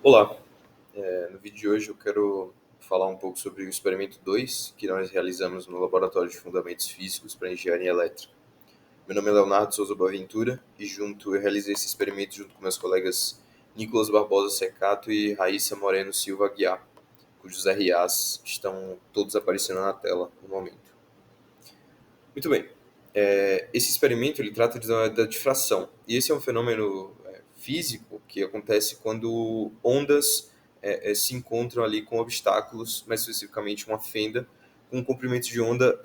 Olá, no vídeo de hoje eu quero falar um pouco sobre o experimento 2 que nós realizamos no Laboratório de Fundamentos Físicos para Engenharia Elétrica. Meu nome é Leonardo Souza Boaventura e eu realizei esse experimento junto com meus colegas Nicolas Barbosa Secato e Raíssa Moreno Silva Aguiar, cujos RAs estão todos aparecendo na tela no momento. Muito bem. Esse experimento ele trata da difração. E esse é um fenômeno físico que acontece quando ondas se encontram ali com obstáculos, mais especificamente uma fenda, com um comprimento de onda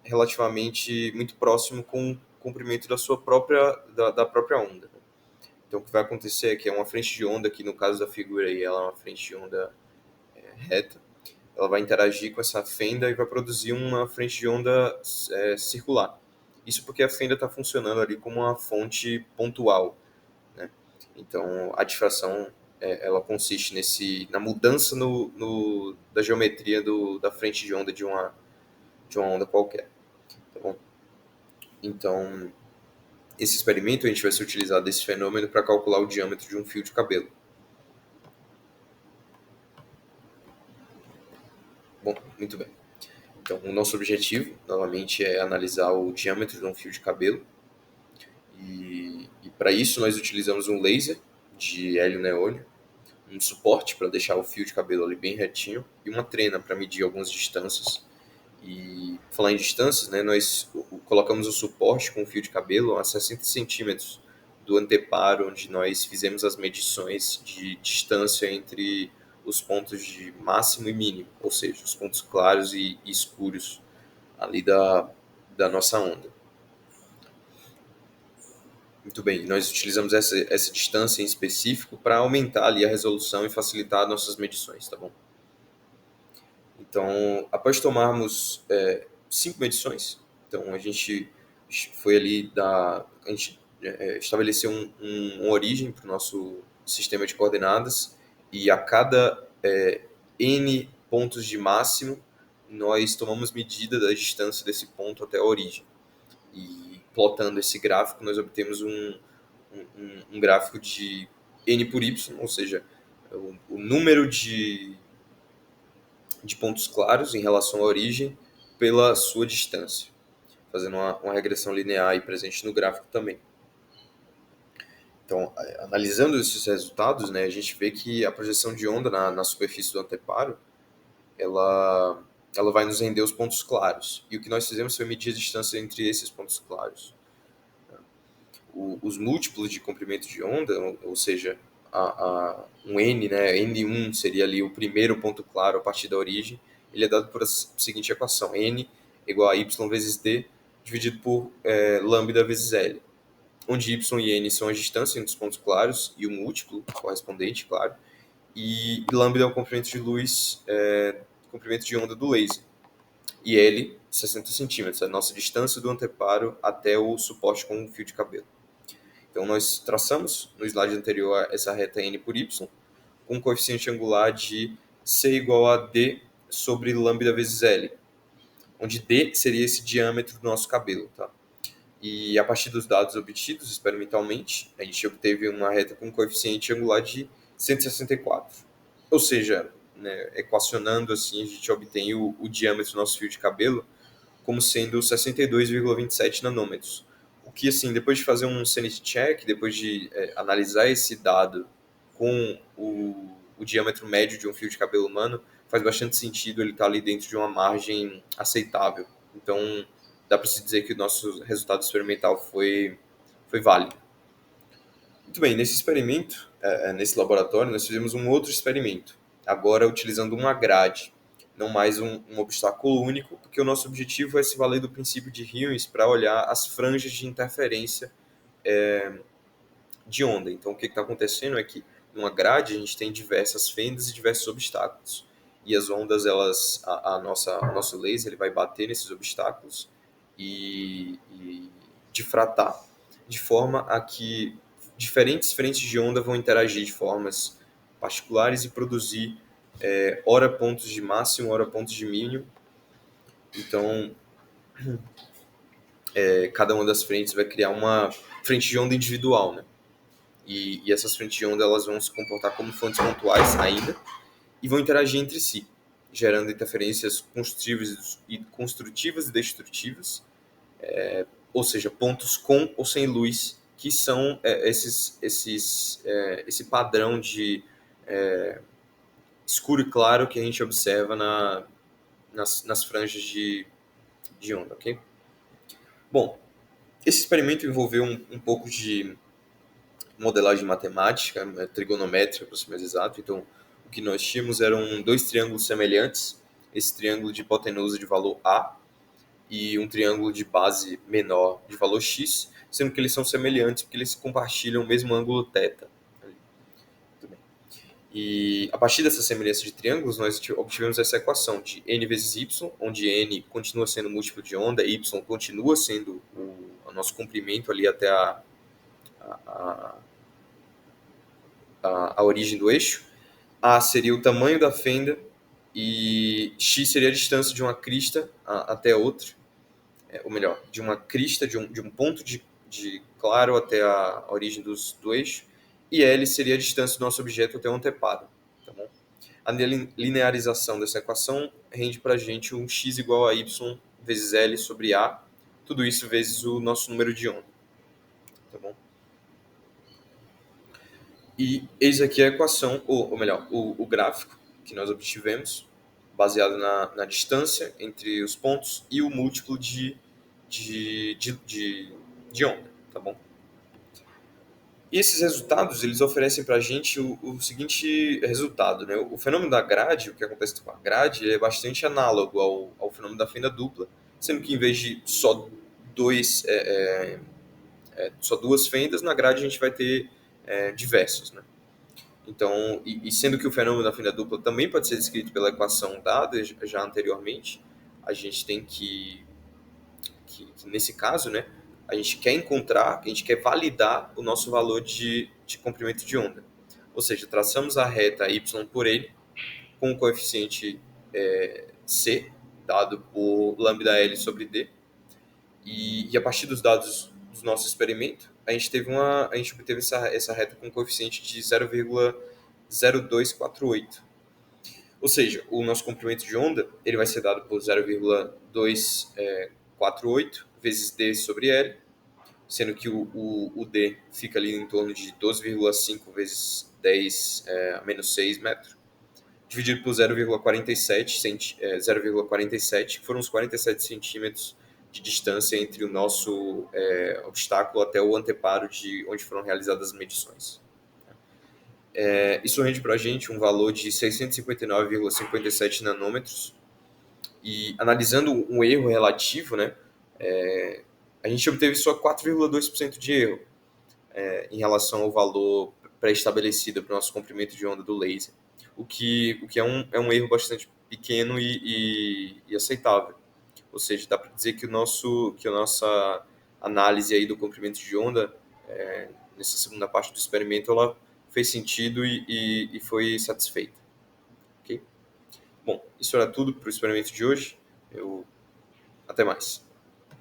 relativamente muito próximo com o comprimento da própria onda. Então, o que vai acontecer é que é uma frente de onda, que no caso da figura aí, ela é uma frente de onda reta, ela vai interagir com essa fenda e vai produzir uma frente de onda circular. Isso porque a fenda está funcionando ali como uma fonte pontual, né? Então, a difração ela consiste na mudança da geometria da frente de onda de uma onda qualquer. Tá bom? Então, esse experimento a gente vai se utilizar desse fenômeno para calcular o diâmetro de um fio de cabelo. Bom, muito bem. Então, o nosso objetivo, novamente, é analisar o diâmetro de um fio de cabelo. E para isso nós utilizamos um laser de hélio neônio, um suporte para deixar o fio de cabelo ali bem retinho e uma trena para medir algumas distâncias. E falar em distâncias, né, nós colocamos o suporte com o fio de cabelo a 60 centímetros do anteparo, onde nós fizemos as medições de distância entre os pontos de máximo e mínimo, ou seja, os pontos claros e escuros ali da nossa onda. Muito bem, nós utilizamos essa distância em específico para aumentar ali a resolução e facilitar nossas medições, tá bom? Então, após tomarmos 5 medições, então a gente foi ali a gente estabeleceu uma origem para o nosso sistema de coordenadas e a cada n pontos de máximo, nós tomamos medida da distância desse ponto até a origem. E plotando esse gráfico, nós obtemos um gráfico de n por y, ou seja, o número de pontos claros em relação à origem pela sua distância, fazendo uma regressão linear aí presente no gráfico também. Então, analisando esses resultados, né, a gente vê que a projeção de onda na superfície do anteparo, ela vai nos render os pontos claros. E o que nós fizemos foi medir a distância entre esses pontos claros. Os múltiplos de comprimento de onda, ou seja, um n, né, n1 seria ali o primeiro ponto claro a partir da origem, ele é dado por a seguinte equação: n igual a y vezes d dividido por lambda vezes L, onde y e n são as distâncias entre os pontos claros e o múltiplo correspondente, claro, e lambda é o comprimento de luz, comprimento de onda do laser, e L, 60 centímetros, a nossa distância do anteparo até o suporte com o fio de cabelo. Então, nós traçamos no slide anterior essa reta n por y, com um coeficiente angular de c igual a d sobre lambda vezes L, onde d seria esse diâmetro do nosso cabelo. Tá? E a partir dos dados obtidos experimentalmente, a gente obteve uma reta com um coeficiente angular de 164. Ou seja, né, equacionando assim, a gente obtém o diâmetro do nosso fio de cabelo como sendo 62,27 nanômetros. O que, assim, depois de fazer um sanity check, depois de analisar esse dado com o diâmetro médio de um fio de cabelo humano, faz bastante sentido ele estar ali dentro de uma margem aceitável. Então, dá para se dizer que o nosso resultado experimental foi válido. Muito bem, nesse experimento, nesse laboratório, nós fizemos um outro experimento, agora utilizando uma grade, não mais um obstáculo único, porque o nosso objetivo é se valer do princípio de Huygens para olhar as franjas de interferência de onda. Então, o que está acontecendo é que numa grade a gente tem diversas fendas e diversos obstáculos. E as ondas, o nosso laser ele vai bater nesses obstáculos e difratar, de forma a que diferentes frentes de onda vão interagir de formas particulares e produzir ora pontos de máximo, ora pontos de mínimo. Então, cada uma das frentes vai criar uma frente de onda individual, né? E essas frentes de onda elas vão se comportar como fontes pontuais ainda e vão interagir entre si, gerando interferências construtivas e destrutivas, ou seja, pontos com ou sem luz, que são esse padrão de escuro e claro que a gente observa nas franjas de onda, ok? Bom, esse experimento envolveu um pouco de modelagem matemática, trigonométrica, para ser mais exato. Então, o que nós tínhamos eram dois triângulos semelhantes, esse triângulo de hipotenusa de valor A e um triângulo de base menor de valor X, sendo que eles são semelhantes porque eles compartilham o mesmo ângulo θ. E a partir dessa semelhança de triângulos, nós obtivemos essa equação de n vezes y, onde n continua sendo múltiplo de onda, y continua sendo o nosso comprimento ali até a, a origem do eixo, A seria o tamanho da fenda e x seria a distância de uma crista até outra, ou melhor, de uma crista, de um ponto de claro até a origem do eixo, e L seria a distância do nosso objeto até o anteparo. Tá bom? A linearização dessa equação rende para a gente um x igual a y vezes L sobre A, tudo isso vezes o nosso número de onda. Tá bom? E eis aqui a equação, ou melhor, o gráfico que nós obtivemos, baseado na distância entre os pontos e o múltiplo de onda, tá bom? E esses resultados, eles oferecem para a gente o seguinte resultado, né? O fenômeno da grade, o que acontece com a grade, ele é bastante análogo ao fenômeno da fenda dupla, sendo que em vez de só duas fendas, na grade a gente vai ter diversos, né? Então, e sendo que o fenômeno da fenda dupla também pode ser descrito pela equação dada já anteriormente, a gente tem que nesse caso, né, a gente quer validar o nosso valor de comprimento de onda. Ou seja, traçamos a reta y por n com o coeficiente c, dado por lambda L sobre d, e a partir dos dados do nosso experimento, a gente obteve essa reta com um coeficiente de 0,0248. Ou seja, o nosso comprimento de onda ele vai ser dado por 0,248 vezes d sobre L, sendo que o d fica ali em torno de 12,5 vezes 10 a menos 6 metros, dividido por 0,47, que foram os 47 centímetros de distância entre o nosso obstáculo até o anteparo de onde foram realizadas as medições. Isso rende para a gente um valor de 659,57 nanômetros. E analisando um erro relativo, né, a gente obteve só 4,2% de erro em relação ao valor pré-estabelecido para o nosso comprimento de onda do laser, o que é um erro bastante pequeno e aceitável. Ou seja, dá para dizer que a nossa análise aí do comprimento de onda, nessa segunda parte do experimento, ela fez sentido e foi satisfeita. Okay? Bom, isso era tudo para o experimento de hoje. Até mais.